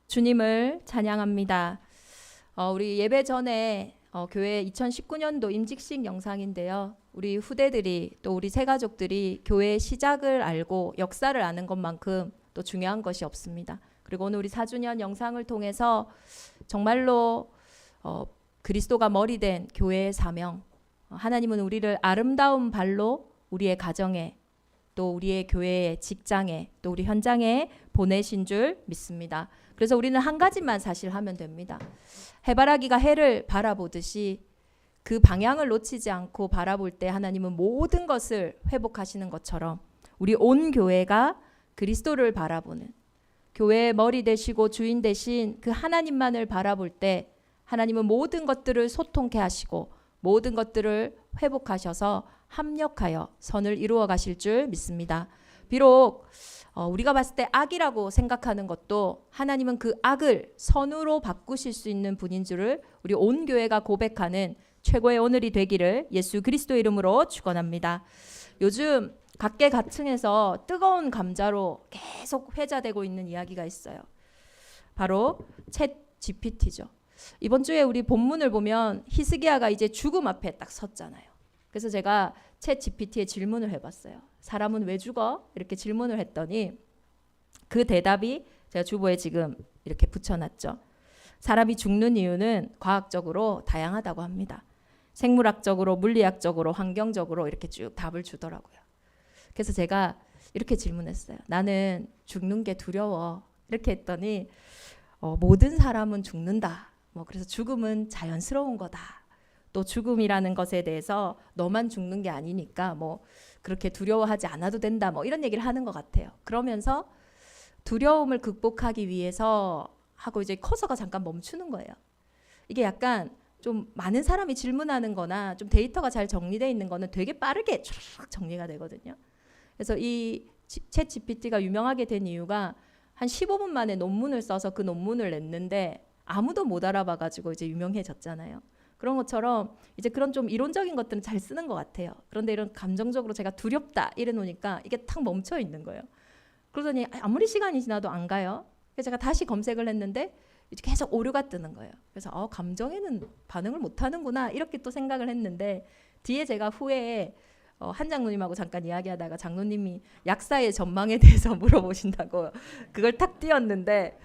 주님을 찬양합니다. 우리 예배 전에 교회 2019년도 임직식 영상인데요. 우리 후대들이 또 우리 새가족들이 교회의 시작을 알고 역사를 아는 것만큼 또 중요한 것이 없습니다. 그리고 오늘 우리 4주년 영상을 통해서 정말로 그리스도가 머리 된 교회의 사명, 하나님은 우리를 아름다운 발로 우리의 가정에 또 우리의 교회에 직장에 또 우리 현장에 보내신 줄 믿습니다. 그래서 우리는 한 가지만 사실 하면 됩니다. 해바라기가 해를 바라보듯이 그 방향을 놓치지 않고 바라볼 때 하나님은 모든 것을 회복하시는 것처럼 우리 온 교회가 그리스도를 바라보는 교회의 머리 되시고 주인 되신 그 하나님만을 바라볼 때 하나님은 모든 것들을 소통케 하시고 모든 것들을 회복하셔서 합력하여 선을 이루어 가실 줄 믿습니다. 비록 우리가 봤을 때 악이라고 생각하는 것도 하나님은 그 악을 선으로 바꾸실 수 있는 분인 줄을 우리 온 교회가 고백하는 최고의 오늘이 되기를 예수 그리스도의 이름으로 축원합니다. 요즘 각계각층에서 뜨거운 감자로 계속 회자되고 있는 이야기가 있어요. 바로 챗 GPT죠. 이번 주에 우리 본문을 보면 히스기야가 이제 죽음 앞에 딱 섰잖아요. 그래서 제가 챗 GPT에 질문을 해봤어요. 사람은 왜 죽어? 이렇게 질문을 했더니 그 대답이 제가 주보에 지금 이렇게 붙여놨죠. 사람이 죽는 이유는 과학적으로 다양하다고 합니다. 생물학적으로, 물리학적으로, 환경적으로 이렇게 쭉 답을 주더라고요. 그래서 제가 이렇게 질문했어요. 나는 죽는 게 두려워. 이렇게 했더니 모든 사람은 죽는다. 그래서 죽음은 자연스러운 거다. 또 죽음이라는 것에 대해서 너만 죽는 게 아니니까 그렇게 두려워하지 않아도 된다. 이런 얘기를 하는 것 같아요. 그러면서 두려움을 극복하기 위해서 하고 이제 커서가 잠깐 멈추는 거예요. 이게 약간 좀 많은 사람이 질문하는 거나 좀 데이터가 잘 정리되어 있는 거는 되게 빠르게 쫙 정리가 되거든요. 그래서 이 챗 GPT가 유명하게 된 이유가 한 15분 만에 논문을 써서 그 논문을 냈는데 아무도 못 알아봐가지고 이제 유명해졌잖아요. 그런 것처럼 이제 그런 좀 이론적인 것들은 잘 쓰는 것 같아요. 그런데 이런 감정적으로 제가 두렵다 이래 놓으니까 이게 탁 멈춰 있는 거예요. 그러더니 아무리 시간이 지나도 안 가요. 그래서 제가 다시 검색을 했는데 이제 계속 오류가 뜨는 거예요. 그래서 감정에는 반응을 못 하는구나 이렇게 또 생각을 했는데 뒤에 제가 후에 한 장로님하고 잠깐 이야기하다가 장로님이 약사의 전망에 대해서 물어보신다고 그걸 탁 띄웠는데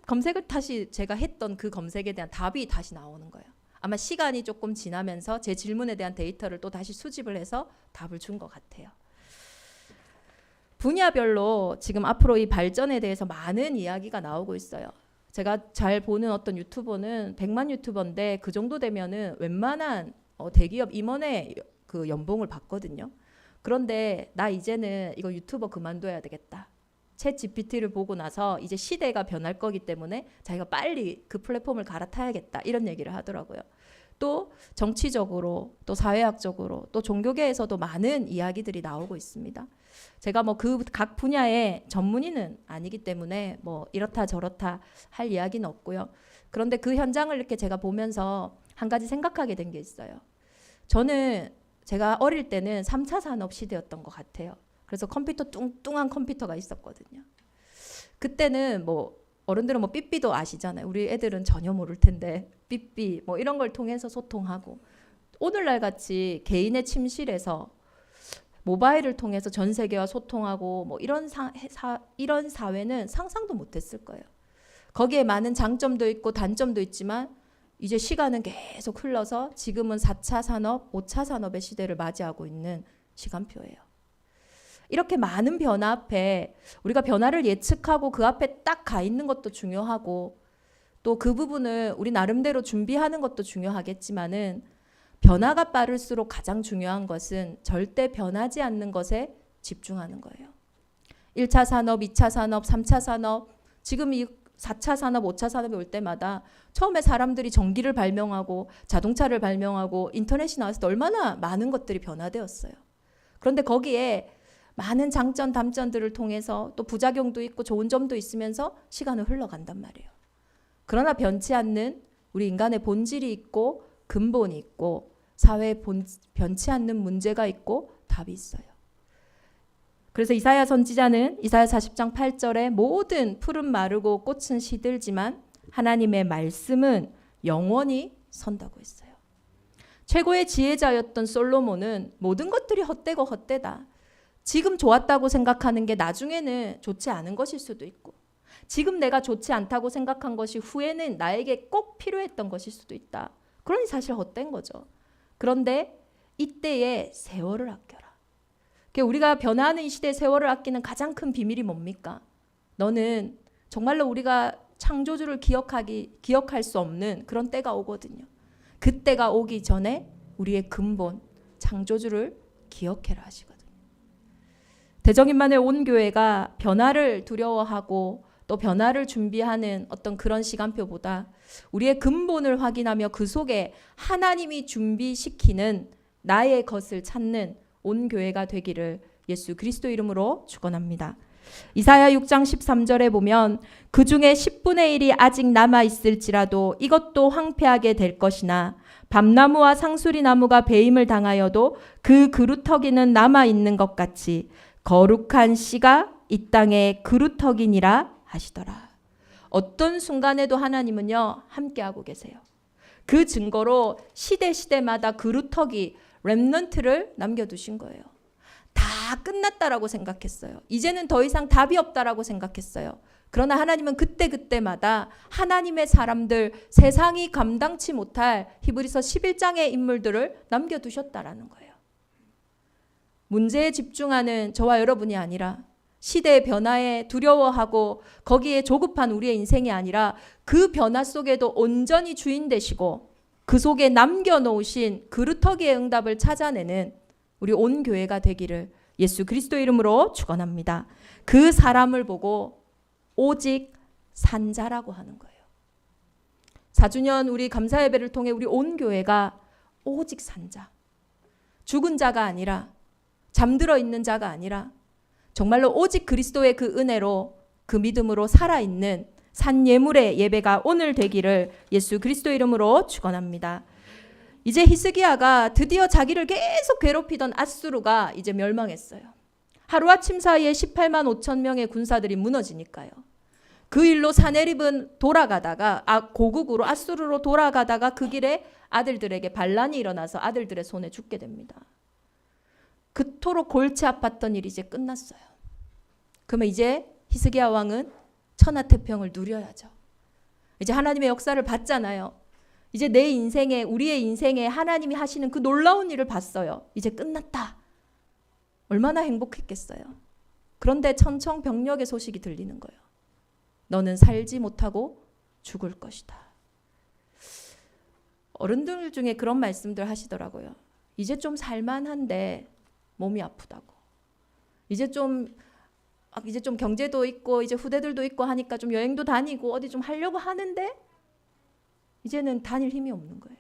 검색을 다시 제가 했던 그 검색에 대한 답이 다시 나오는 거예요. 아마 시간이 조금 지나면서 제 질문에 대한 데이터를 또 다시 수집을 해서 답을 준 것 같아요. 분야별로 지금 앞으로 이 발전에 대해서 많은 이야기가 나오고 있어요. 제가 잘 보는 어떤 유튜버는 100만 유튜버인데 그 정도 되면은 웬만한 대기업 임원의 그 연봉을 받거든요. 그런데 나 이제는 이거 유튜버 그만둬야 되겠다. 챗 GPT를 보고 나서 이제 시대가 변할 거기 때문에 자기가 빨리 그 플랫폼을 갈아타야겠다 이런 얘기를 하더라고요. 또 정치적으로 또 사회학적으로 또 종교계에서도 많은 이야기들이 나오고 있습니다. 제가 그 각 분야의 전문의는 아니기 때문에 이렇다 저렇다 할 이야기는 없고요. 그런데 그 현장을 이렇게 제가 보면서 한 가지 생각하게 된 게 있어요. 저는 제가 어릴 때는 3차 산업 시대였던 것 같아요. 그래서 컴퓨터 뚱뚱한 컴퓨터가 있었거든요. 그때는 어른들은 삐삐도 아시잖아요. 우리 애들은 전혀 모를 텐데 삐삐 이런 걸 통해서 소통하고 오늘날 같이 개인의 침실에서 모바일을 통해서 전 세계와 소통하고 이런 사회는 상상도 못했을 거예요. 거기에 많은 장점도 있고 단점도 있지만 이제 시간은 계속 흘러서 지금은 4차 산업, 5차 산업의 시대를 맞이하고 있는 시간표예요. 이렇게 많은 변화 앞에 우리가 변화를 예측하고 그 앞에 딱 가 있는 것도 중요하고 또 그 부분을 우리 나름대로 준비하는 것도 중요하겠지만은 변화가 빠를수록 가장 중요한 것은 절대 변하지 않는 것에 집중하는 거예요. 1차 산업, 2차 산업, 3차 산업, 지금 이 4차 산업, 5차 산업이 올 때마다 처음에 사람들이 전기를 발명하고 자동차를 발명하고 인터넷이 나왔을 때 얼마나 많은 것들이 변화되었어요. 그런데 거기에 많은 장점, 단점들을 통해서 또 부작용도 있고 좋은 점도 있으면서 시간은 흘러간단 말이에요. 그러나 변치 않는 우리 인간의 본질이 있고 근본이 있고 사회에 변치 않는 문제가 있고 답이 있어요. 그래서 이사야 선지자는 이사야 40장 8절에 모든 풀은 마르고 꽃은 시들지만 하나님의 말씀은 영원히 선다고 했어요. 최고의 지혜자였던 솔로몬은 모든 것들이 헛되고 헛되다. 지금 좋았다고 생각하는 게 나중에는 좋지 않은 것일 수도 있고, 지금 내가 좋지 않다고 생각한 것이 후에는 나에게 꼭 필요했던 것일 수도 있다. 그러니 사실 헛된 거죠. 그런데 이때에 세월을 아껴라. 우리가 변화하는 이 시대의 세월을 아끼는 가장 큰 비밀이 뭡니까? 너는 정말로 우리가 창조주를 기억할 수 없는 그런 때가 오거든요. 그 때가 오기 전에 우리의 근본 창조주를 기억해라 하시거든요. 대정인만의 온 교회가 변화를 두려워하고 또 변화를 준비하는 어떤 그런 시간표보다 우리의 근본을 확인하며 그 속에 하나님이 준비시키는 나의 것을 찾는 온 교회가 되기를 예수 그리스도 이름으로 축원합니다. 이사야 6장 13절에 보면 그 중에 10분의 1이 아직 남아있을지라도 이것도 황폐하게 될 것이나 밤나무와 상수리나무가 배임을 당하여도 그 그루터기는 남아있는 것 같이 거룩한 씨가 이 땅에 그루터기니라 하시더라. 어떤 순간에도 하나님은요 함께하고 계세요. 그 증거로 시대마다 그루터기 렘넌트를 남겨두신 거예요. 다 끝났다라고 생각했어요. 이제는 더 이상 답이 없다라고 생각했어요. 그러나 하나님은 그때마다 하나님의 사람들, 세상이 감당치 못할 히브리서 11장의 인물들을 남겨두셨다라는 거예요. 문제에 집중하는 저와 여러분이 아니라, 시대의 변화에 두려워하고 거기에 조급한 우리의 인생이 아니라 그 변화 속에도 온전히 주인 되시고 그 속에 남겨놓으신 그루터기의 응답을 찾아내는 우리 온 교회가 되기를 예수 그리스도 이름으로 축원합니다. 그 사람을 보고 오직 산자라고 하는 거예요. 4주년 우리 감사 예배를 통해 우리 온 교회가 오직 산자, 죽은 자가 아니라, 잠들어 있는 자가 아니라 정말로 오직 그리스도의 그 은혜로 그 믿음으로 살아있는 산 예물의 예배가 오늘 되기를 예수 그리스도 이름으로 축원합니다. 이제 히스기야가 드디어 자기를 계속 괴롭히던 아수르가 이제 멸망했어요. 하루아침 사이에 18만 5천 명의 군사들이 무너지니까요. 그 일로 사네립은 돌아가다가 고국으로 아수르로 돌아가다가 그 길에 아들들에게 반란이 일어나서 아들들의 손에 죽게 됩니다. 그토록 골치 아팠던 일이 이제 끝났어요. 그러면 이제 히스기야 왕은 천하태평을 누려야죠. 이제 하나님의 역사를 봤잖아요. 이제 내 인생에, 우리의 인생에 하나님이 하시는 그 놀라운 일을 봤어요. 이제 끝났다. 얼마나 행복했겠어요. 그런데 천청병력의 소식이 들리는 거예요. 너는 살지 못하고 죽을 것이다. 어른들 중에 그런 말씀들 하시더라고요. 이제 좀 살만한데 몸이 아프다고. 이제 좀 경제도 있고 이제 후대들도 있고 하니까 좀 여행도 다니고 어디 좀 하려고 하는데 이제는 다닐 힘이 없는 거예요.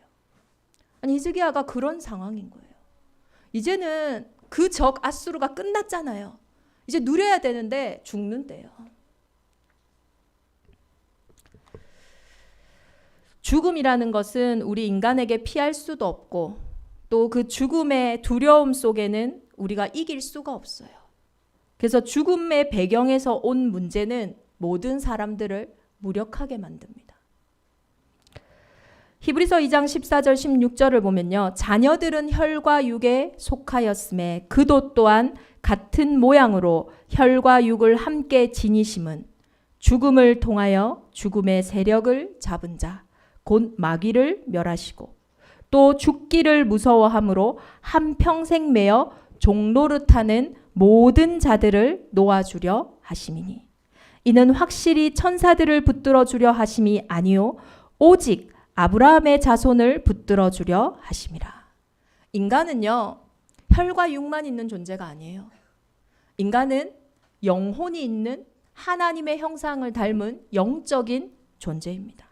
아니 히스기야가 그런 상황인 거예요. 이제는 그 적 아수르가 끝났잖아요. 이제 누려야 되는데 죽는데요. 죽음이라는 것은 우리 인간에게 피할 수도 없고 또 그 죽음의 두려움 속에는 우리가 이길 수가 없어요. 그래서 죽음의 배경에서 온 문제는 모든 사람들을 무력하게 만듭니다. 히브리서 2장 14절 16절을 보면요. 자녀들은 혈과 육에 속하였음에 그도 또한 같은 모양으로 혈과 육을 함께 지니심은 죽음을 통하여 죽음의 세력을 잡은 자, 곧 마귀를 멸하시고 또 죽기를 무서워함으로 한평생 매어 종노릇하는 모든 자들을 놓아주려 하심이니 이는 확실히 천사들을 붙들어 주려 하심이 아니요 오직 아브라함의 자손을 붙들어 주려 하심이라. 인간은요 혈과 육만 있는 존재가 아니에요. 인간은 영혼이 있는 하나님의 형상을 닮은 영적인 존재입니다.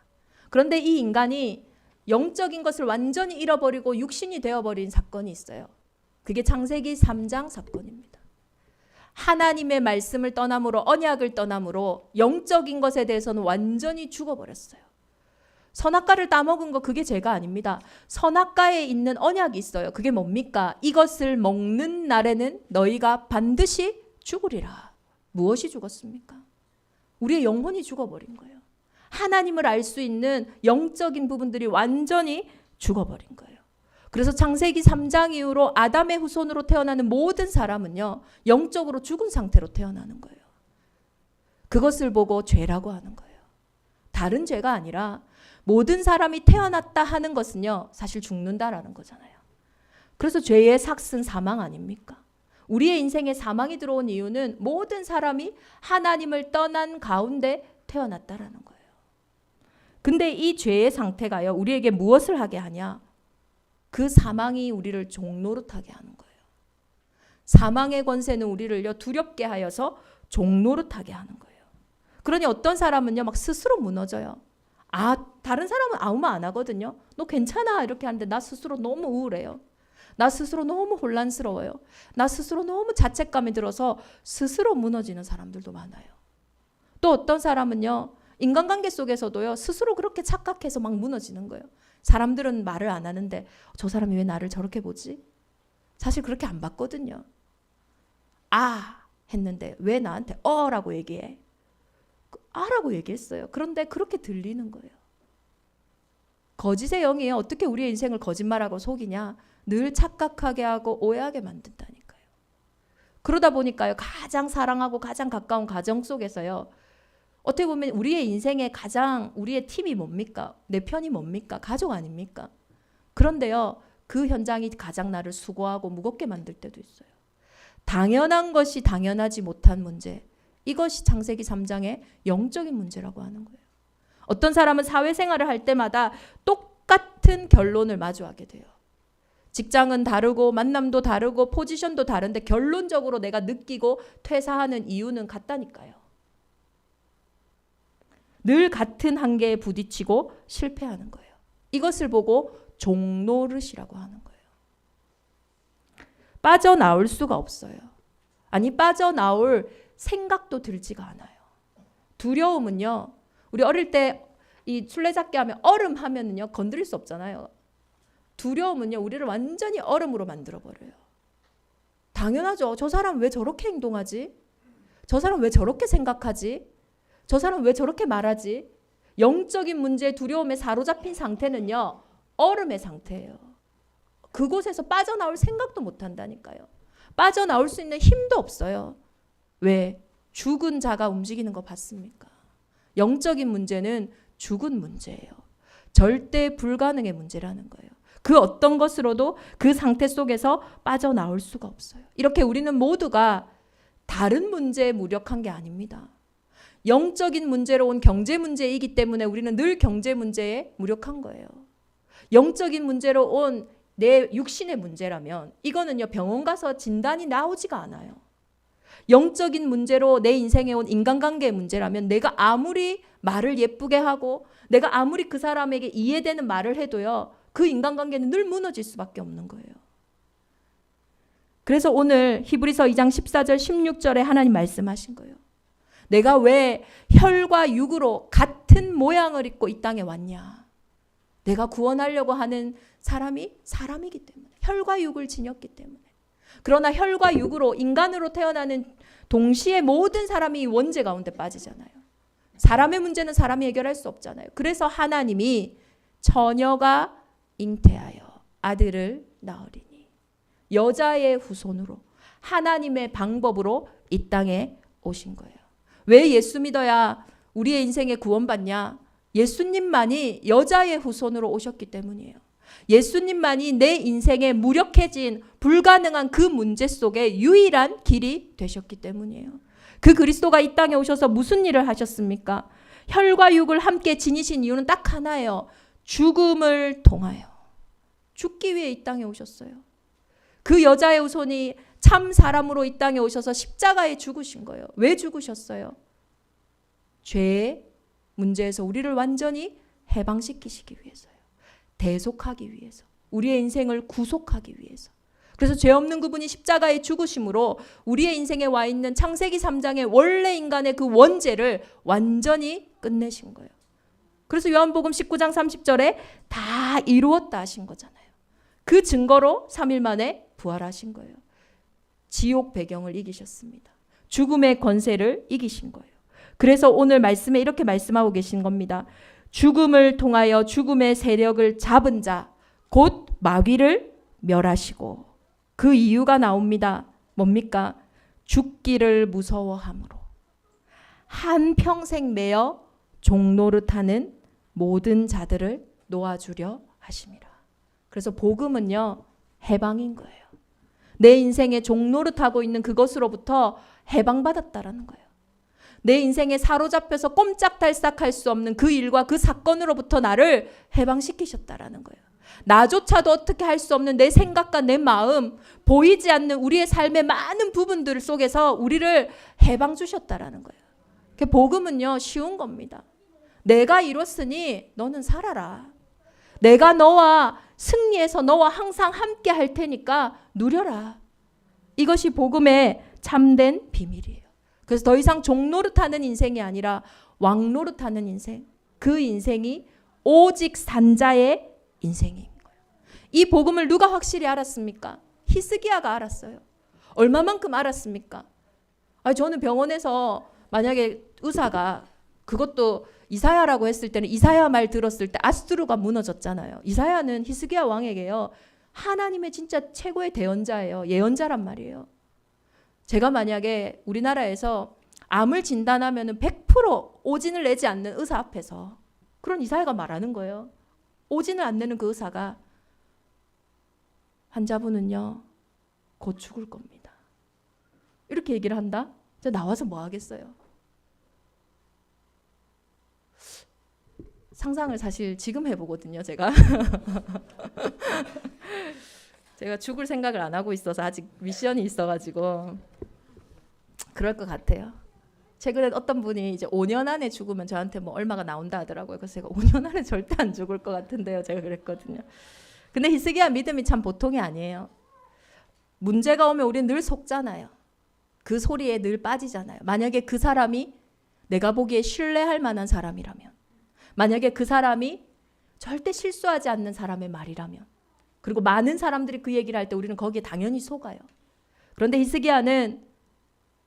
그런데 이 인간이 영적인 것을 완전히 잃어버리고 육신이 되어버린 사건이 있어요. 그게 창세기 3장 사건입니다. 하나님의 말씀을 떠남으로 언약을 떠남으로 영적인 것에 대해서는 완전히 죽어버렸어요. 선악과를 따먹은 거 그게 죄가 아닙니다. 선악과에 있는 언약이 있어요. 그게 뭡니까? 이것을 먹는 날에는 너희가 반드시 죽으리라. 무엇이 죽었습니까? 우리의 영혼이 죽어버린 거예요. 하나님을 알 수 있는 영적인 부분들이 완전히 죽어버린 거예요. 그래서 창세기 3장 이후로 아담의 후손으로 태어나는 모든 사람은요, 영적으로 죽은 상태로 태어나는 거예요. 그것을 보고 죄라고 하는 거예요. 다른 죄가 아니라 모든 사람이 태어났다 하는 것은요, 사실 죽는다라는 거잖아요. 그래서 죄의 삭은 사망 아닙니까? 우리의 인생에 사망이 들어온 이유는 모든 사람이 하나님을 떠난 가운데 태어났다라는 거예요. 근데 이 죄의 상태가요, 우리에게 무엇을 하게 하냐? 그 사망이 우리를 종노릇하게 하는 거예요. 사망의 권세는 우리를요, 두렵게 하여서 종노릇하게 하는 거예요. 그러니 어떤 사람은요, 막 스스로 무너져요. 다른 사람은 아무 말 안 하거든요. 너 괜찮아 이렇게 하는데 나 스스로 너무 우울해요. 나 스스로 너무 혼란스러워요. 나 스스로 너무 자책감이 들어서 스스로 무너지는 사람들도 많아요. 또 어떤 사람은요, 인간관계 속에서도요, 스스로 그렇게 착각해서 막 무너지는 거예요. 사람들은 말을 안 하는데 저 사람이 왜 나를 저렇게 보지? 사실 그렇게 안 봤거든요. 했는데 왜 나한테 라고 얘기해? 라고 얘기했어요. 그런데 그렇게 들리는 거예요. 거짓의 영이 어떻게 우리의 인생을 거짓말하고 속이냐? 늘 착각하게 하고 오해하게 만든다니까요. 그러다 보니까요, 가장 사랑하고 가장 가까운 가정 속에서요, 어떻게 보면 우리의 인생에 가장 우리의 팀이 뭡니까? 내 편이 뭡니까? 가족 아닙니까? 그런데요, 그 현장이 가장 나를 수고하고 무겁게 만들 때도 있어요. 당연한 것이 당연하지 못한 문제, 이것이 창세기 3장의 영적인 문제라고 하는 거예요. 어떤 사람은 사회생활을 할 때마다 똑같은 결론을 마주하게 돼요. 직장은 다르고 만남도 다르고 포지션도 다른데 결론적으로 내가 느끼고 퇴사하는 이유는 같다니까요. 늘 같은 한계에 부딪히고 실패하는 거예요. 이것을 보고 종노릇이라고 하는 거예요. 빠져나올 수가 없어요. 아니, 빠져나올 생각도 들지가 않아요. 두려움은요, 우리 어릴 때 이 술래잡기 하면 얼음 하면은요, 건드릴 수 없잖아요. 두려움은요, 우리를 완전히 얼음으로 만들어버려요. 당연하죠. 저 사람 왜 저렇게 행동하지? 저 사람 왜 저렇게 생각하지? 저 사람 왜 저렇게 말하지? 영적인 문제에 두려움에 사로잡힌 상태는요, 얼음의 상태예요. 그곳에서 빠져나올 생각도 못 한다니까요. 빠져나올 수 있는 힘도 없어요. 왜? 죽은 자가 움직이는 거 봤습니까? 영적인 문제는 죽은 문제예요. 절대 불가능의 문제라는 거예요. 그 어떤 것으로도 그 상태 속에서 빠져나올 수가 없어요. 이렇게 우리는 모두가 다른 문제에 무력한 게 아닙니다. 영적인 문제로 온 경제 문제이기 때문에 우리는 늘 경제 문제에 무력한 거예요. 영적인 문제로 온 내 육신의 문제라면 이거는요, 병원 가서 진단이 나오지가 않아요. 영적인 문제로 내 인생에 온 인간관계의 문제라면 내가 아무리 말을 예쁘게 하고 내가 아무리 그 사람에게 이해되는 말을 해도요, 그 인간관계는 늘 무너질 수밖에 없는 거예요. 그래서 오늘 히브리서 2장 14절 16절에 하나님 말씀하신 거예요. 내가 왜 혈과 육으로 같은 모양을 입고 이 땅에 왔냐? 내가 구원하려고 하는 사람이 사람이기 때문에, 혈과 육을 지녔기 때문에. 그러나 혈과 육으로 인간으로 태어나는 동시에 모든 사람이 원죄 가운데 빠지잖아요. 사람의 문제는 사람이 해결할 수 없잖아요. 그래서 하나님이 처녀가 잉태하여 아들을 낳으리니 여자의 후손으로 하나님의 방법으로 이 땅에 오신 거예요. 왜 예수 믿어야 우리의 인생에 구원받냐? 예수님만이 여자의 후손으로 오셨기 때문이에요. 예수님만이 내 인생에 무력해진 불가능한 그 문제 속에 유일한 길이 되셨기 때문이에요. 그 그리스도가 이 땅에 오셔서 무슨 일을 하셨습니까? 혈과 육을 함께 지니신 이유는 딱 하나예요. 죽음을 통하여. 죽기 위해 이 땅에 오셨어요. 그 여자의 후손이 참 사람으로 이 땅에 오셔서 십자가에 죽으신 거예요. 왜 죽으셨어요? 죄의 문제에서 우리를 완전히 해방시키시기 위해서요. 대속하기 위해서. 우리의 인생을 구속하기 위해서. 그래서 죄 없는 그분이 십자가에 죽으심으로 우리의 인생에 와 있는 창세기 3장의 원래 인간의 그 원죄를 완전히 끝내신 거예요. 그래서 요한복음 19장 30절에 다 이루었다 하신 거잖아요. 그 증거로 3일 만에 부활하신 거예요. 지옥 배경을 이기셨습니다. 죽음의 권세를 이기신 거예요. 그래서 오늘 말씀에 이렇게 말씀하고 계신 겁니다. 죽음을 통하여 죽음의 세력을 잡은 자, 곧 마귀를 멸하시고. 그 이유가 나옵니다. 뭡니까? 죽기를 무서워함으로 한평생 매여 종노릇하는 모든 자들을 놓아주려 하심이라. 그래서 복음은요, 해방인 거예요. 내 인생에 종노릇하고 있는 그것으로부터 해방받았다라는 거예요. 내 인생에 사로잡혀서 꼼짝달싹할 수 없는 그 일과 그 사건으로부터 나를 해방시키셨다라는 거예요. 나조차도 어떻게 할 수 없는 내 생각과 내 마음, 보이지 않는 우리의 삶의 많은 부분들 속에서 우리를 해방 주셨다라는 거예요. 복음은요, 쉬운 겁니다. 내가 이뤘으니 너는 살아라. 내가 너와 승리해서 너와 항상 함께 할 테니까 누려라. 이것이 복음의 참된 비밀이에요. 그래서 더 이상 종노릇하는 인생이 아니라 왕노릇하는 인생, 그 인생이 오직 산자의 인생인 거예요. 이 복음을 누가 확실히 알았습니까? 히스기야가 알았어요. 얼마만큼 알았습니까? 저는 병원에서 만약에 의사가 그것도 이사야라고 했을 때는 이사야 말 들었을 때 아수르가 무너졌잖아요. 이사야는 히스기야 왕에게요, 하나님의 진짜 최고의 대언자예요. 예언자란 말이에요. 제가 만약에 우리나라에서 암을 진단하면 100% 오진을 내지 않는 의사 앞에서, 그런 이사야가 말하는 거예요. 오진을 안 내는 그 의사가 환자분은요 곧 죽을 겁니다. 이렇게 얘기를 한다? 나와서 뭐 하겠어요? 상상을 사실 지금 해보거든요, 제가. 제가 죽을 생각을 안 하고 있어서 아직 미션이 있어가지고 그럴 것 같아요. 최근에 어떤 분이 이제 5년 안에 죽으면 저한테 뭐 얼마가 나온다 하더라고요. 그래서 제가 5년 안에 절대 안 죽을 것 같은데요, 제가 그랬거든요. 근데 히스기야 믿음이 참 보통이 아니에요. 문제가 오면 우리는 늘 속잖아요. 그 소리에 늘 빠지잖아요. 만약에 그 사람이 내가 보기에 신뢰할 만한 사람이라면, 만약에 그 사람이 절대 실수하지 않는 사람의 말이라면, 그리고 많은 사람들이 그 얘기를 할 때 우리는 거기에 당연히 속아요. 그런데 히스기야는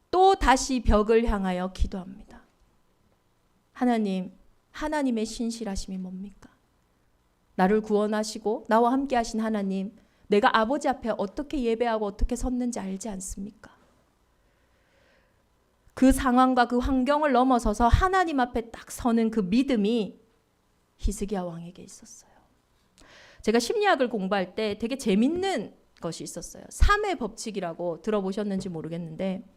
또 다시 벽을 향하여 기도합니다. 하나님, 하나님의 신실하심이 뭡니까? 나를 구원하시고 나와 함께 하신 하나님, 내가 아버지 앞에 어떻게 예배하고 어떻게 섰는지 알지 않습니까? 그 상황과 그 환경을 넘어서서 하나님 앞에 딱 서는 그 믿음이 히스기야 왕에게 있었어요. 제가 심리학을 공부할 때 되게 재밌는 것이 있었어요. 3의 법칙이라고 들어보셨는지 모르겠는데,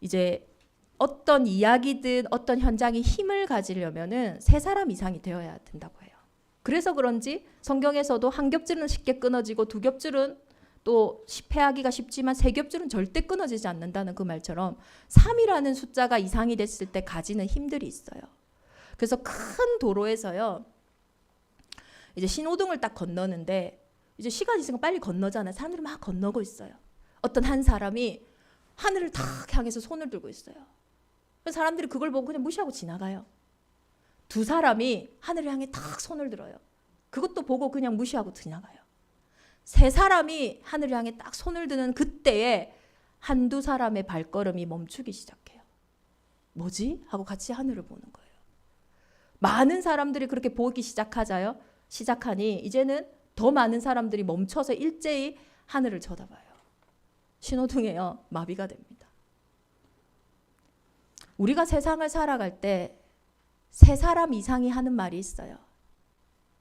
이제 어떤 이야기든 어떤 현장이 힘을 가지려면은 3사람 이상이 되어야 된다고 해요. 그래서 그런지 성경에서도 한 겹줄은 쉽게 끊어지고 두 겹줄은 또 패하기가 쉽지만 3겹줄은 절대 끊어지지 않는다는 그 말처럼 3이라는 숫자가 이상이 됐을 때 가지는 힘들이 있어요. 그래서 큰 도로에서요, 이제 신호등을 딱 건너는데 이제 시간이 있으니까 빨리 건너잖아요. 사람들이 막 건너고 있어요. 어떤 한 사람이 하늘을 탁 향해서 손을 들고 있어요. 사람들이 그걸 보고 그냥 무시하고 지나가요. 2사람이 하늘을 향해 탁 손을 들어요. 그것도 보고 그냥 무시하고 지나가요. 3사람이 하늘을 향해 딱 손을 드는 그때에 한두 사람의 발걸음이 멈추기 시작해요. 뭐지? 하고 같이 하늘을 보는 거예요. 많은 사람들이 그렇게 보기 시작하니 이제는 더 많은 사람들이 멈춰서 일제히 하늘을 쳐다봐요. 신호등에요, 마비가 됩니다. 우리가 세상을 살아갈 때 3사람 이상이 하는 말이 있어요.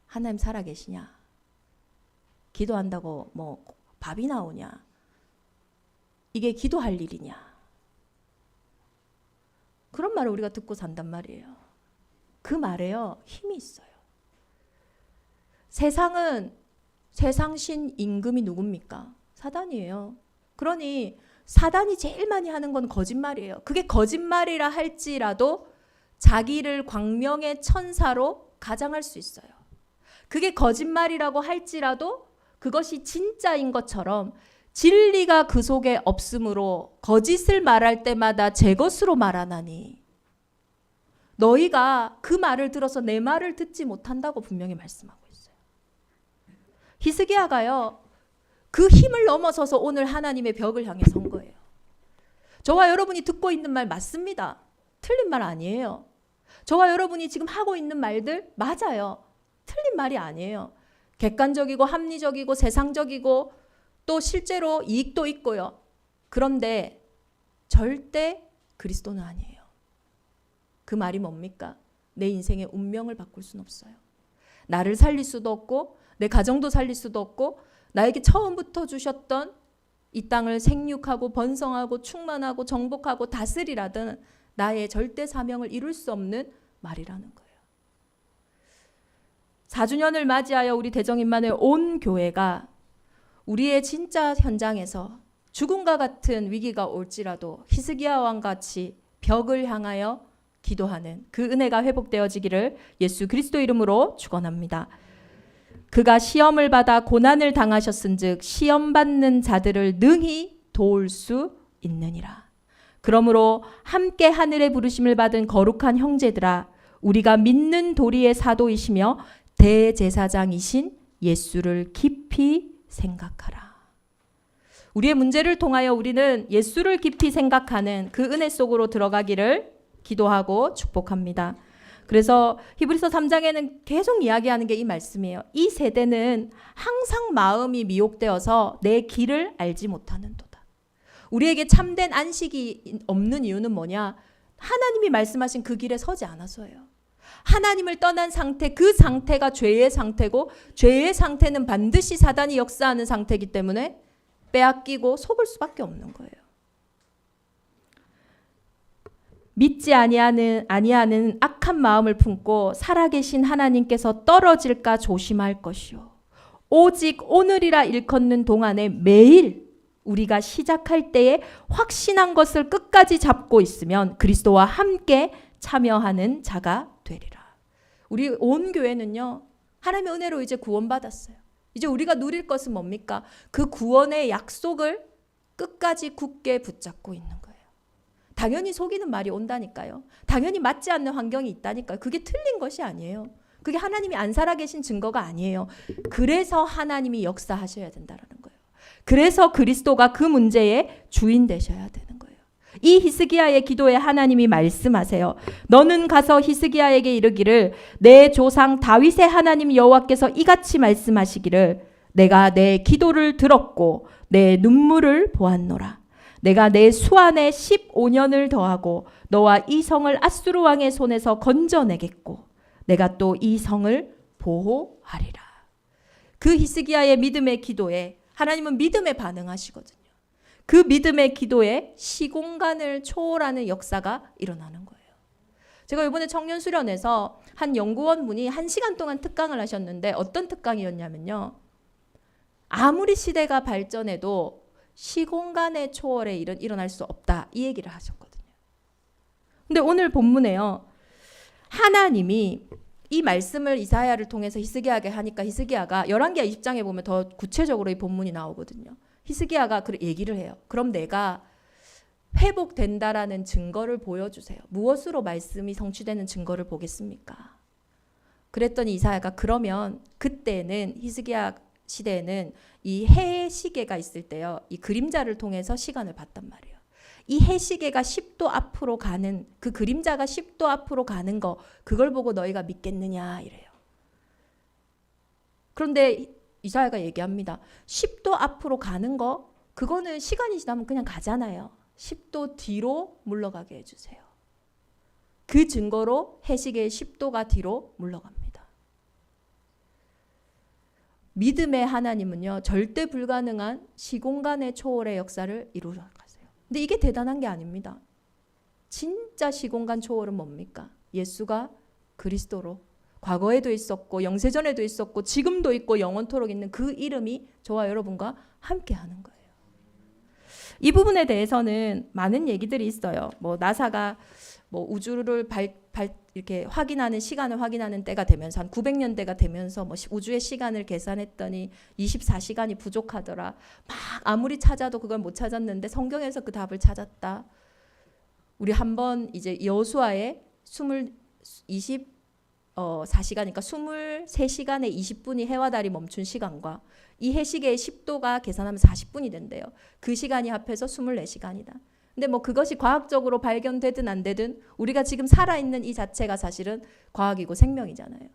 하나님 살아계시냐? 기도한다고 뭐 밥이 나오냐? 이게 기도할 일이냐? 그런 말을 우리가 듣고 산단 말이에요. 그 말에요, 힘이 있어요. 세상 신 임금이 누굽니까? 사단이에요. 그러니 사단이 제일 많이 하는 건 거짓말이에요. 그게 거짓말이라 할지라도 자기를 광명의 천사로 가장할 수 있어요. 그게 거짓말이라고 할지라도 그것이 진짜인 것처럼 진리가 그 속에 없으므로 거짓을 말할 때마다 제 것으로 말하나니 너희가 그 말을 들어서 내 말을 듣지 못한다고 분명히 말씀하고 있어요. 히스기야가요, 그 힘을 넘어서서 오늘 하나님의 벽을 향해 선 거예요. 저와 여러분이 듣고 있는 말 맞습니다. 틀린 말 아니에요. 저와 여러분이 지금 하고 있는 말들 맞아요. 틀린 말이 아니에요. 객관적이고 합리적이고 세상적이고 또 실제로 이익도 있고요. 그런데 절대 그리스도는 아니에요. 그 말이 뭡니까? 내 인생의 운명을 바꿀 수는 없어요. 나를 살릴 수도 없고 내 가정도 살릴 수도 없고 나에게 처음부터 주셨던 이 땅을 생육하고 번성하고 충만하고 정복하고 다스리라던 나의 절대 사명을 이룰 수 없는 말이라는 거예요. 4주년을 맞이하여 우리 대정인만의 온 교회가 우리의 진짜 현장에서 죽음과 같은 위기가 올지라도 히스기야 왕같이 벽을 향하여 기도하는 그 은혜가 회복되어지기를 예수 그리스도 이름으로 축원합니다. 그가 시험을 받아 고난을 당하셨은즉 시험 받는 자들을 능히 도울 수 있느니라. 그러므로 함께 하늘의 부르심을 받은 거룩한 형제들아, 우리가 믿는 도리의 사도이시며 대제사장이신 예수를 깊이 생각하라. 우리의 문제를 통하여 우리는 예수를 깊이 생각하는 그 은혜 속으로 들어가기를 기도하고 축복합니다. 그래서 히브리서 3장에는 계속 이야기하는 게 이 말씀이에요. 이 세대는 항상 마음이 미혹되어서 내 길을 알지 못하는도다. 우리에게 참된 안식이 없는 이유는 뭐냐? 하나님이 말씀하신 그 길에 서지 않아서예요. 하나님을 떠난 상태, 그 상태가 죄의 상태고 죄의 상태는 반드시 사단이 역사하는 상태이기 때문에 빼앗기고 속을 수밖에 없는 거예요. 믿지 아니하는 악한 마음을 품고 살아계신 하나님께서 떨어질까 조심할 것이요. 오직 오늘이라 일컫는 동안에 매일 우리가 시작할 때에 확신한 것을 끝까지 잡고 있으면 그리스도와 함께 참여하는 자가 되리라. 우리 온 교회는요, 하나님의 은혜로 이제 구원받았어요. 이제 우리가 누릴 것은 뭡니까? 그 구원의 약속을 끝까지 굳게 붙잡고 있는 거예요. 당연히 속이는 말이 온다니까요. 당연히 맞지 않는 환경이 있다니까요. 그게 틀린 것이 아니에요. 그게 하나님이 안 살아계신 증거가 아니에요. 그래서 하나님이 역사하셔야 된다는 거예요. 그래서 그리스도가 그 문제의 주인 되셔야 되는 거예요. 이 히스기야의 기도에 하나님이 말씀하세요. 너는 가서 히스기야에게 이르기를 내 조상 다윗의 하나님 여호와께서 이같이 말씀하시기를 내가 내 기도를 들었고 내 눈물을 보았노라. 내가 내 수안에 15년을 더하고 너와 이 성을 아수르 왕의 손에서 건져내겠고 내가 또 이 성을 보호하리라. 그 히스기야의 믿음의 기도에 하나님은 믿음에 반응하시거든요. 그 믿음의 기도에 시공간을 초월하는 역사가 일어나는 거예요. 제가 이번에 청년 수련회에서 한 연구원분이 1시간 동안 특강을 하셨는데 어떤 특강이었냐면요. 아무리 시대가 발전해도 시공간의 초월에 일어날 수 없다. 이 얘기를 하셨거든요. 근데 오늘 본문에요. 하나님이 이 말씀을 이사야를 통해서 히스기야에게 하니까 히스기야가 11개 20장에 보면 더 구체적으로 이 본문이 나오거든요. 히스기야가 그 얘기를 해요. 그럼 내가 회복된다라는 증거를 보여주세요. 무엇으로 말씀이 성취되는 증거를 보겠습니까? 그랬더니 이사야가 그러면 그때는 히스기야 시대에는 이 해 시계가 있을 때요. 이 그림자를 통해서 시간을 봤단 말이에요. 이 해 시계가 10도 앞으로 가는 그 그림자가 10도 앞으로 가는 거 그걸 보고 너희가 믿겠느냐 이래요. 그런데 이사야가 얘기합니다. 10도 앞으로 가는 거 그거는 시간이 지나면 그냥 가잖아요. 10도 뒤로 물러가게 해주세요. 그 증거로 해시계의 10도가 뒤로 물러갑니다. 믿음의 하나님은요. 절대 불가능한 시공간의 초월의 역사를 이루어 가세요. 근데 이게 대단한 게 아닙니다. 진짜 시공간 초월은 뭡니까? 예수가 그리스도로 과거에도 있었고 영세전에도 있었고 지금도 있고 영원토록 있는 그 이름이 저와 여러분과 함께하는 거예요. 이 부분에 대해서는 많은 얘기들이 있어요. 뭐 나사가 뭐 우주를 이렇게 확인하는 시간을 확인하는 때가 되면서 한 900년대가 되면서 뭐 우주의 시간을 계산했더니 24시간이 부족하더라. 막 아무리 찾아도 그걸 못 찾았는데 성경에서 그 답을 찾았다. 우리 한번 이제 여호수아의 24시간이니까 23시간에 20분이 해와 달이 멈춘 시간과 이 해시계의 10도가 계산하면 40분이 된대요. 그 시간이 합해서 24시간이다. 근데 뭐 그것이 과학적으로 발견되든 안 되든 우리가 지금 살아있는 이 자체가 사실은 과학이고 생명이잖아요.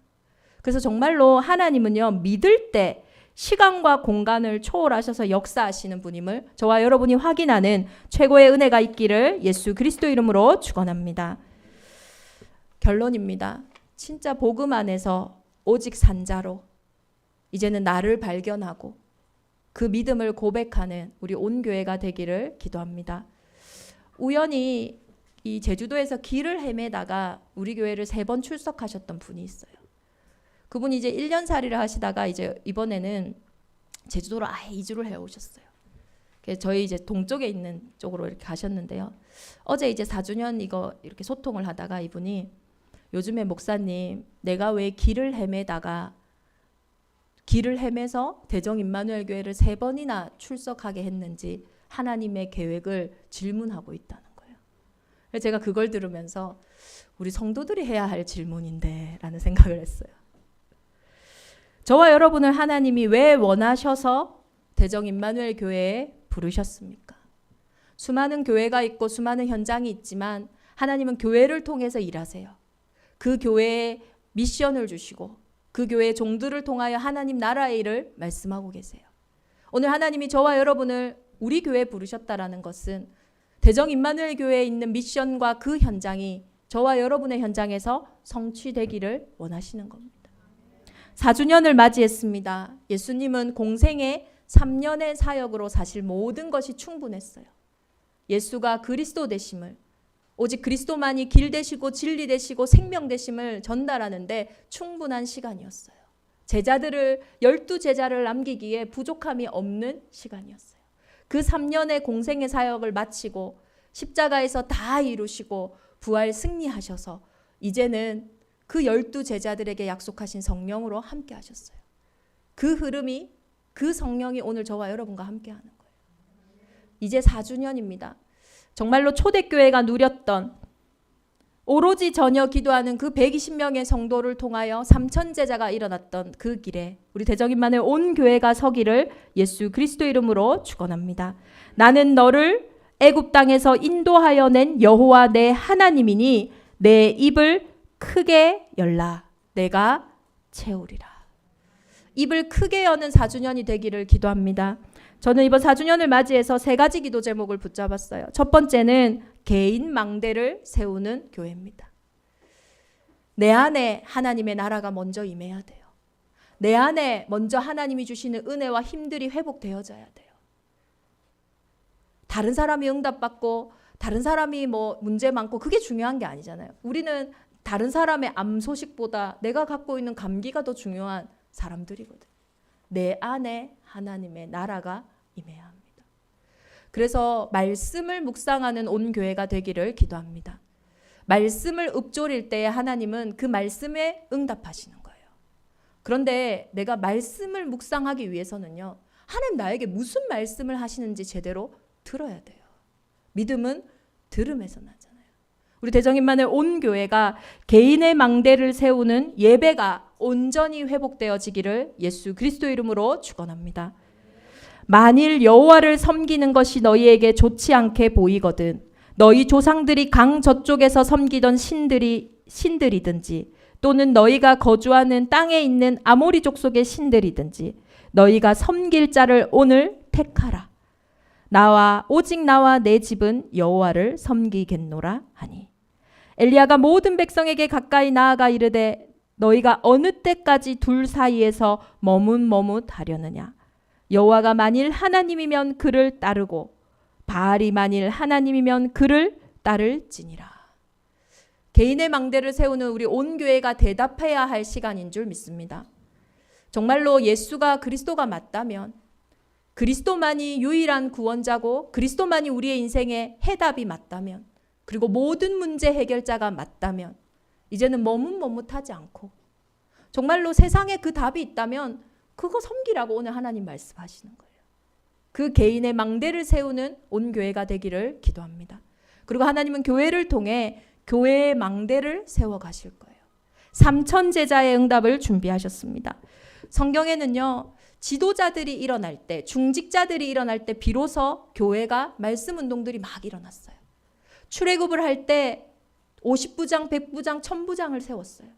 그래서 정말로 하나님은요, 믿을 때 시간과 공간을 초월하셔서 역사하시는 분임을 저와 여러분이 확인하는 최고의 은혜가 있기를 예수 그리스도 이름으로 축원합니다. 결론입니다. 진짜 복음 안에서 오직 산자로 이제는 나를 발견하고 그 믿음을 고백하는 우리 온 교회가 되기를 기도합니다. 우연히 이 제주도에서 길을 헤매다가 우리 교회를 3번 출석하셨던 분이 있어요. 그분이 이제 1년 살이를 하시다가 이제 이번에는 제주도로 아예 이주를 해 오셨어요. 그래서 저희 이제 동쪽에 있는 쪽으로 이렇게 가셨는데요. 어제 이제 4주년 이거 이렇게 소통을 하다가 이분이 요즘에 목사님, 내가 왜 길을 헤매서 대정 임마누엘 교회를 3번이나 출석하게 했는지 하나님의 계획을 질문하고 있다는 거예요. 그래서 제가 그걸 들으면서 우리 성도들이 해야 할 질문인데 라는 생각을 했어요. 저와 여러분을 하나님이 왜 원하셔서 대정 임마누엘 교회에 부르셨습니까? 수많은 교회가 있고 수많은 현장이 있지만 하나님은 교회를 통해서 일하세요. 그 교회에 미션을 주시고 그 교회의 종들을 통하여 하나님 나라의 일을 말씀하고 계세요. 오늘 하나님이 저와 여러분을 우리 교회에 부르셨다라는 것은 대정 임마누엘 교회에 있는 미션과 그 현장이 저와 여러분의 현장에서 성취되기를 원하시는 겁니다. 4주년을 맞이했습니다. 예수님은 공생의 3년의 사역으로 사실 모든 것이 충분했어요. 예수가 그리스도 되심을, 오직 그리스도만이 길 되시고 진리 되시고 생명 되심을 전달하는데 충분한 시간이었어요. 제자들을 12제자를 남기기에 부족함이 없는 시간이었어요. 그 3년의 공생의 사역을 마치고 십자가에서 다 이루시고 부활 승리하셔서 이제는 그 12제자들에게 약속하신 성령으로 함께 하셨어요. 그 흐름이, 그 성령이 오늘 저와 여러분과 함께 하는 거예요. 이제 4주년입니다. 정말로 초대교회가 누렸던 오로지 전혀 기도하는 그 120명의 성도를 통하여 3,000제자가 일어났던 그 길에 우리 대정임만의 온 교회가 서기를 예수 그리스도 이름으로 축원합니다. 나는 너를 애굽 땅에서 인도하여 낸 여호와 내 하나님이니 내 입을 크게 열라 내가 채우리라. 입을 크게 여는 4주년이 되기를 기도합니다. 저는 이번 4주년을 맞이해서 3가지 기도 제목을 붙잡았어요. 첫 번째는 개인 망대를 세우는 교회입니다. 내 안에 하나님의 나라가 먼저 임해야 돼요. 내 안에 먼저 하나님이 주시는 은혜와 힘들이 회복되어져야 돼요. 다른 사람이 응답받고 다른 사람이 뭐 문제 많고 그게 중요한 게 아니잖아요. 우리는 다른 사람의 암 소식보다 내가 갖고 있는 감기가 더 중요한 사람들이거든. 내 안에 하나님의 나라가 임해야 합니다. 그래서 말씀을 묵상하는 온 교회가 되기를 기도합니다. 말씀을 읊조릴 때 하나님은 그 말씀에 응답하시는 거예요. 그런데 내가 말씀을 묵상하기 위해서는요, 하나님 나에게 무슨 말씀을 하시는지 제대로 들어야 돼요. 믿음은 들음에서 나잖아요. 우리 대정임만의 온 교회가 개인의 망대를 세우는 예배가 온전히 회복되어지기를 예수 그리스도 이름으로 축원합니다. 만일 여호와를 섬기는 것이 너희에게 좋지 않게 보이거든 너희 조상들이 강 저쪽에서 섬기던 신들이든지 또는 너희가 거주하는 땅에 있는 아모리 족속의 신들이든지 너희가 섬길 자를 오늘 택하라. 오직 나와 내 집은 여호와를 섬기겠노라 하니. 엘리야가 모든 백성에게 가까이 나아가 이르되 너희가 어느 때까지 둘 사이에서 머뭇머뭇하려느냐. 여호와가 만일 하나님이면 그를 따르고 바알이 만일 하나님이면 그를 따를지니라. 개인의 망대를 세우는 우리 온 교회가 대답해야 할 시간인 줄 믿습니다. 정말로 예수가 그리스도가 맞다면, 그리스도만이 유일한 구원자고 그리스도만이 우리의 인생의 해답이 맞다면, 그리고 모든 문제 해결자가 맞다면 이제는 머뭇머뭇하지 않고 정말로 세상에 그 답이 있다면 그거 섬기라고 오늘 하나님 말씀하시는 거예요. 그 개인의 망대를 세우는 온 교회가 되기를 기도합니다. 그리고 하나님은 교회를 통해 교회의 망대를 세워가실 거예요. 3,000제자의 응답을 준비하셨습니다. 성경에는요, 지도자들이 일어날 때, 중직자들이 일어날 때 비로소 교회가 말씀 운동들이 막 일어났어요. 출애굽을 할 때 50부장, 100부장, 1000부장을 세웠어요.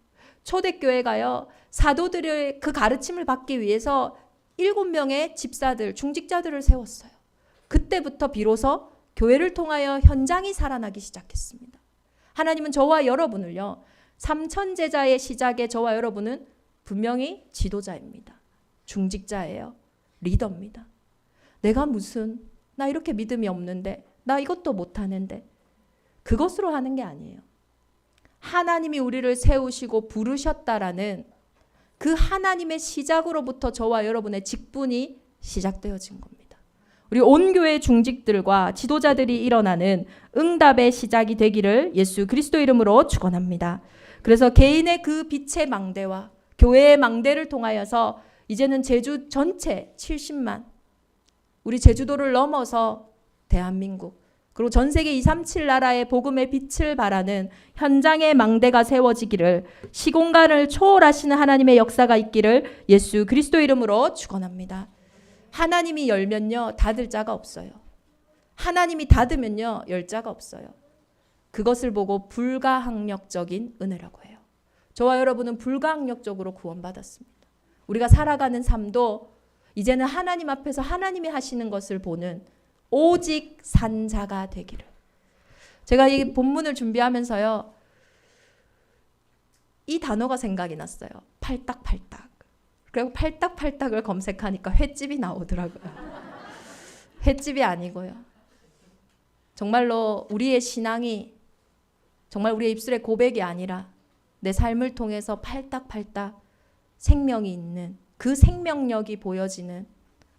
초대교회가요, 사도들의 그 가르침을 받기 위해서 7명의 집사들, 중직자들을 세웠어요. 그때부터 비로소 교회를 통하여 현장이 살아나기 시작했습니다. 하나님은 저와 여러분을요, 3000제자의 시작에 저와 여러분은 분명히 지도자입니다. 중직자예요. 리더입니다. 내가 무슨, 나 이렇게 믿음이 없는데, 나 이것도 못하는데, 그것으로 하는 게 아니에요. 하나님이 우리를 세우시고 부르셨다라는 그 하나님의 시작으로부터 저와 여러분의 직분이 시작되어진 겁니다. 우리 온 교회 중직들과 지도자들이 일어나는 응답의 시작이 되기를 예수 그리스도 이름으로 축원합니다. 그래서 개인의 그 빛의 망대와 교회의 망대를 통하여서 이제는 제주 전체 70만, 우리 제주도를 넘어서 대한민국, 그리고 전 세계 237 나라의 복음의 빛을 발하는 현장의 망대가 세워지기를, 시공간을 초월하시는 하나님의 역사가 있기를 예수 그리스도 이름으로 축원합니다. 하나님이 열면요, 닫을 자가 없어요. 하나님이 닫으면요, 열 자가 없어요. 그것을 보고 불가항력적인 은혜라고 해요. 저와 여러분은 불가항력적으로 구원받았습니다. 우리가 살아가는 삶도 이제는 하나님 앞에서 하나님이 하시는 것을 보는 오직 산자가 되기를. 제가 이 본문을 준비하면서요, 이 단어가 생각이 났어요. 팔딱팔딱. 그리고 팔딱팔딱을 검색하니까 횟집이 나오더라고요. 횟집이 아니고요. 정말로 우리의 신앙이 정말 우리의 입술의 고백이 아니라 내 삶을 통해서 팔딱팔딱 생명이 있는, 그 생명력이 보여지는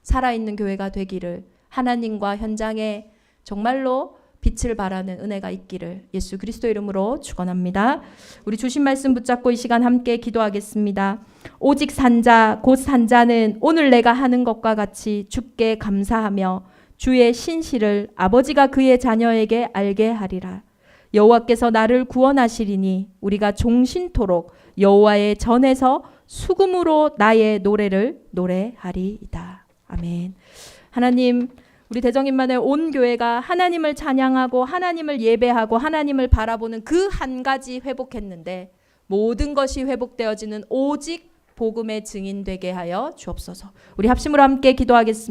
살아있는 교회가 되기를, 하나님과 현장에 정말로 빛을 발하는 은혜가 있기를 예수 그리스도 이름으로 축원합니다. 우리 주신 말씀 붙잡고 이 시간 함께 기도하겠습니다. 오직 산자 곧 산자는 오늘 내가 하는 것과 같이 주께 감사하며 주의 신실을 아버지가 그의 자녀에게 알게 하리라. 여호와께서 나를 구원하시리니 우리가 종신토록 여호와의 전에서 수금으로 나의 노래를 노래하리이다. 아멘. 하나님, 우리 대정인만의 온 교회가 하나님을 찬양하고 하나님을 예배하고 하나님을 바라보는 그 한 가지 회복했는데, 모든 것이 회복되어지는 오직 복음의 증인 되게 하여 주옵소서. 우리 합심으로 함께 기도하겠습니다.